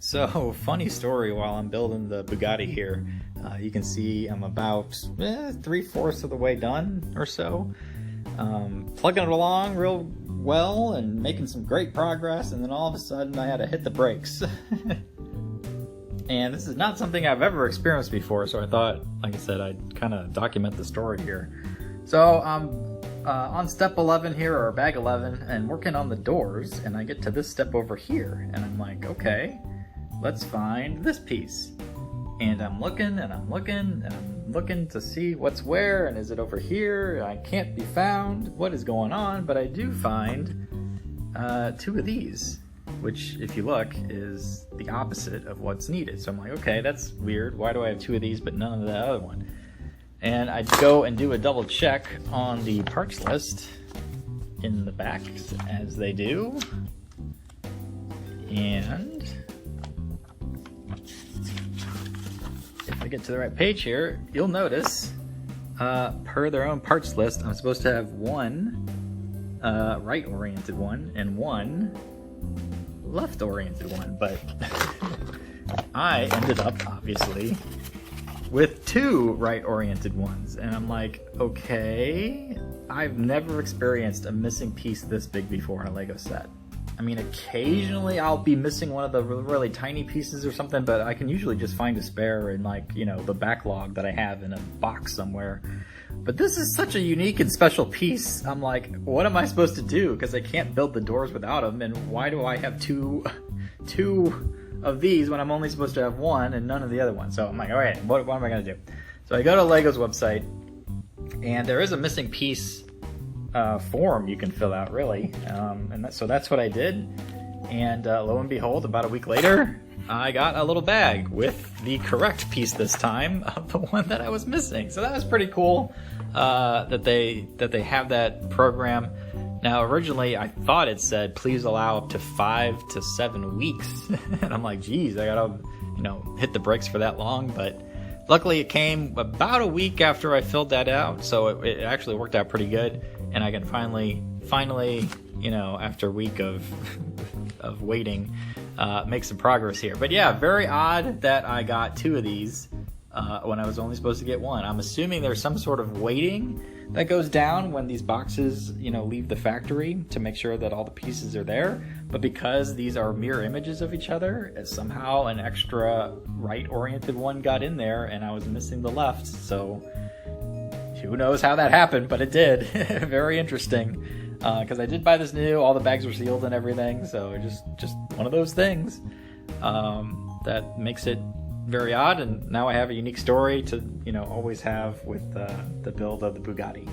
So, funny story while I'm building the Bugatti here. You can see I'm about 3/4 of the way done or so. Plugging it along real well and making some great progress, and then all of a sudden I had to hit the brakes. And this is not something I've ever experienced before, so I thought, like I said, I'd kind of document the story here. So I'm on step 11 here, or bag 11, and working on the doors, and I get to this step over here, and I'm like, okay, let's find this piece. And I'm looking, and I'm looking, and I'm looking to see what's where, and is it over here? I can't be found. What is going on? But I do find two of these, which, if you look, is the opposite of what's needed. So I'm like, okay, that's weird. Why do I have two of these but none of the other one? And I go and do a double check on the parts list in the back, as they do. And if I get to the right page here, you'll notice, per their own parts list, I'm supposed to have one right-oriented one and one left-oriented one, but I ended up, obviously, with two right-oriented ones, and I'm like, okay, I've never experienced a missing piece this big before in a Lego set. I mean, occasionally I'll be missing one of the really tiny pieces or something, but I can usually just find a spare in, like, you know, the backlog that I have in a box somewhere. But this is such a unique and special piece. I'm like, what am I supposed to do? Because I can't build the doors without them, and why do I have two of these when I'm only supposed to have one and none of the other ones? So I'm like, all right, what am I going to do? So I go to Lego's website, and there is a missing piece form you can fill out, really. So that's what I did. And lo and behold, about a week later, I got a little bag with the correct piece this time of the one that I was missing. So that was pretty cool that they have that program. Now, originally, I thought it said, please allow up to 5 to 7 weeks. And I'm like, geez, I gotta, hit the brakes for that long. But luckily, it came about a week after I filled that out. So it actually worked out pretty good. And I can finally, after a week of waiting, make some progress here. But yeah, very odd that I got two of these when I was only supposed to get one. I'm assuming there's some sort of weighting that goes down when these boxes, leave the factory to make sure that all the pieces are there. But because these are mirror images of each other, somehow an extra right-oriented one got in there, and I was missing the left. So who knows how that happened, but it did. Very interesting. Because I did buy this new, all the bags were sealed and everything, so just one of those things that makes it very odd. And now I have a unique story to always have with the build of the Bugatti.